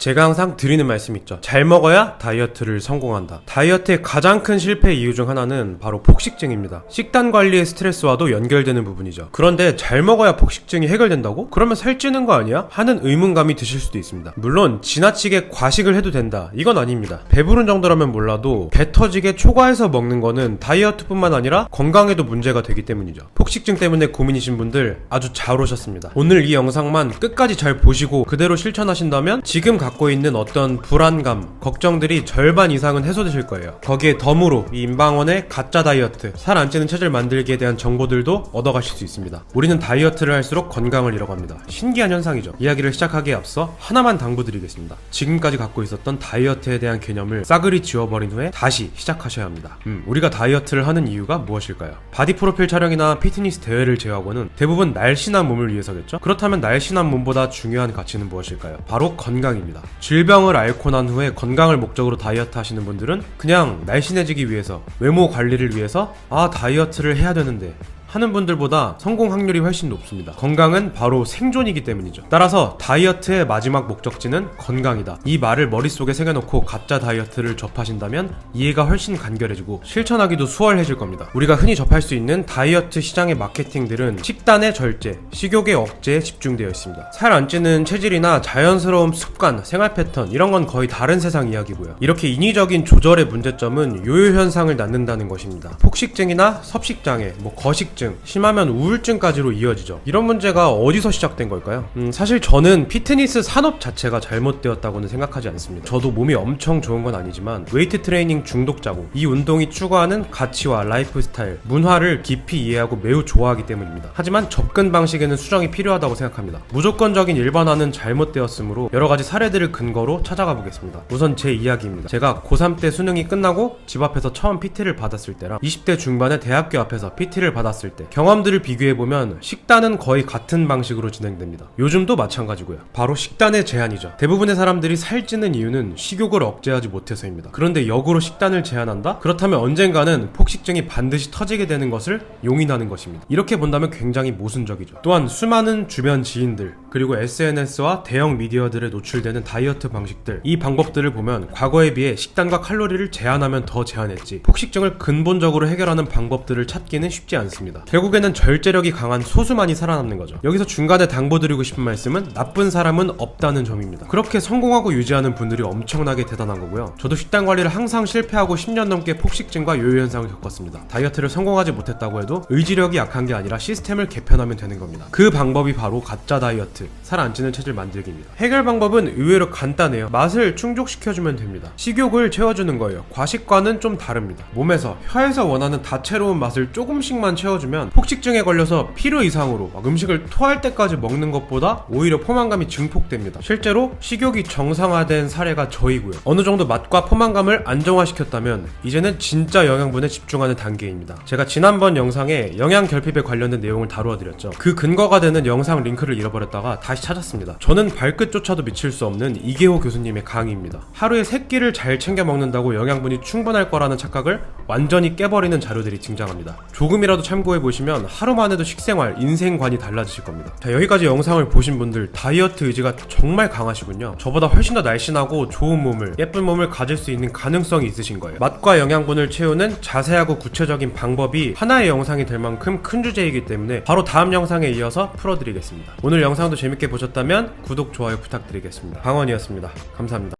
제가 항상 드리는 말씀 있죠. 잘 먹어야 다이어트를 성공한다. 다이어트의 가장 큰 실패 이유 중 하나는 바로 폭식증입니다. 식단 관리의 스트레스와도 연결되는 부분이죠. 그런데 잘 먹어야 폭식증이 해결된다고? 그러면 살찌는 거 아니야? 하는 의문감이 드실 수도 있습니다. 물론 지나치게 과식을 해도 된다, 이건 아닙니다. 배부른 정도라면 몰라도 배 터지게 초과해서 먹는 거는 다이어트뿐만 아니라 건강에도 문제가 되기 때문이죠. 폭식증 때문에 고민이신 분들 아주 잘 오셨습니다. 오늘 이 영상만 끝까지 잘 보시고 그대로 실천하신다면 지금 갖고 있는 어떤 불안감, 걱정들이 절반 이상은 해소되실 거예요. 거기에 덤으로 이 임방원의 가짜 다이어트, 살 안 찌는 체질 만들기에 대한 정보들도 얻어가실 수 있습니다. 우리는 다이어트를 할수록 건강을 잃어갑니다. 신기한 현상이죠. 이야기를 시작하기에 앞서 하나만 당부드리겠습니다. 지금까지 갖고 있었던 다이어트에 대한 개념을 싸그리 지워버린 후에 다시 시작하셔야 합니다. 우리가 다이어트를 하는 이유가 무엇일까요? 바디 프로필 촬영이나 피트니스 대회를 제외하고는 대부분 날씬한 몸을 위해서겠죠? 그렇다면 날씬한 몸보다 중요한 가치는 무엇일까요? 바로 건강입니다. 질병을 앓고 난 후에 건강을 목적으로 다이어트 하시는 분들은 그냥 날씬해지기 위해서, 외모 관리를 위해서 다이어트를 해야 되는데 하는 분들보다 성공 확률이 훨씬 높습니다. 건강은 바로 생존이기 때문이죠. 따라서 다이어트의 마지막 목적지는 건강이다, 이 말을 머릿속에 새겨놓고 가짜 다이어트를 접하신다면 이해가 훨씬 간결해지고 실천하기도 수월해질 겁니다. 우리가 흔히 접할 수 있는 다이어트 시장의 마케팅들은 식단의 절제, 식욕의 억제에 집중되어 있습니다. 살 안 찌는 체질이나 자연스러운 습관, 생활 패턴, 이런 건 거의 다른 세상 이야기고요. 이렇게 인위적인 조절의 문제점은 요요 현상을 낳는다는 것입니다. 폭식증이나 섭식장애, 거식증, 심하면 우울증까지로 이어지죠. 이런 문제가 어디서 시작된 걸까요? 사실 저는 피트니스 산업 자체가 잘못되었다고는 생각하지 않습니다. 저도 몸이 엄청 좋은 건 아니지만 웨이트 트레이닝 중독자고, 이 운동이 추구하는 가치와 라이프 스타일, 문화를 깊이 이해하고 매우 좋아하기 때문입니다. 하지만 접근 방식에는 수정이 필요하다고 생각합니다. 무조건적인 일반화는 잘못되었으므로 여러가지 사례들을 근거로 찾아가 보겠습니다. 우선 제 이야기입니다. 제가 고3 때 수능이 끝나고 집 앞에서 처음 PT를 받았을 때랑 20대 중반에 대학교 앞에서 PT를 받았을 때 경험들을 비교해보면 식단은 거의 같은 방식으로 진행됩니다. 요즘도 마찬가지고요. 바로 식단의 제한이죠. 대부분의 사람들이 살찌는 이유는 식욕을 억제하지 못해서입니다. 그런데 역으로 식단을 제한한다? 그렇다면 언젠가는 폭식증이 반드시 터지게 되는 것을 용인하는 것입니다. 이렇게 본다면 굉장히 모순적이죠. 또한 수많은 주변 지인들, 그리고 SNS와 대형 미디어들에 노출되는 다이어트 방식들, 이 방법들을 보면 과거에 비해 식단과 칼로리를 제한하면 더 제한했지 폭식증을 근본적으로 해결하는 방법들을 찾기는 쉽지 않습니다. 결국에는 절제력이 강한 소수만이 살아남는 거죠. 여기서 중간에 당부드리고 싶은 말씀은 나쁜 사람은 없다는 점입니다. 그렇게 성공하고 유지하는 분들이 엄청나게 대단한 거고요. 저도 식단 관리를 항상 실패하고 10년 넘게 폭식증과 요요 현상을 겪었습니다. 다이어트를 성공하지 못했다고 해도 의지력이 약한 게 아니라 시스템을 개편하면 되는 겁니다. 그 방법이 바로 가짜 다이어트, 살 안 찌는 체질 만들기입니다. 해결 방법은 의외로 간단해요. 맛을 충족시켜주면 됩니다. 식욕을 채워주는 거예요. 과식과는 좀 다릅니다. 몸에서, 혀에서 원하는 다채로운 맛을 조금씩만 채워주면 폭식증에 걸려서 필요 이상으로 음식을 토할 때까지 먹는 것보다 오히려 포만감이 증폭됩니다. 실제로 식욕이 정상화된 사례가 저이고요. 어느 정도 맛과 포만감을 안정화시켰다면 이제는 진짜 영양분에 집중하는 단계입니다. 제가 지난번 영상에 영양 결핍에 관련된 내용을 다루어드렸죠. 그 근거가 되는 영상 링크를 잃어버렸다가 다시 찾았습니다. 저는 발끝조차도 미칠 수 없는 이계호 교수님의 강의입니다. 하루에 3끼를 잘 챙겨 먹는다고 영양분이 충분할 거라는 착각을 완전히 깨버리는 자료들이 등장합니다. 조금이라도 참고해보시면 하루만 해도 식생활, 인생관이 달라지실 겁니다. 자, 여기까지 영상을 보신 분들 다이어트 의지가 정말 강하시군요. 저보다 훨씬 더 날씬하고 좋은 몸을, 예쁜 몸을 가질 수 있는 가능성이 있으신 거예요. 맛과 영양분을 채우는 자세하고 구체적인 방법이 하나의 영상이 될 만큼 큰 주제이기 때문에 바로 다음 영상에 이어서 풀어드리겠습니다. 오늘 영상도 재밌게 보셨다면 구독, 좋아요 부탁드리겠습니다. 방원이었습니다. 감사합니다.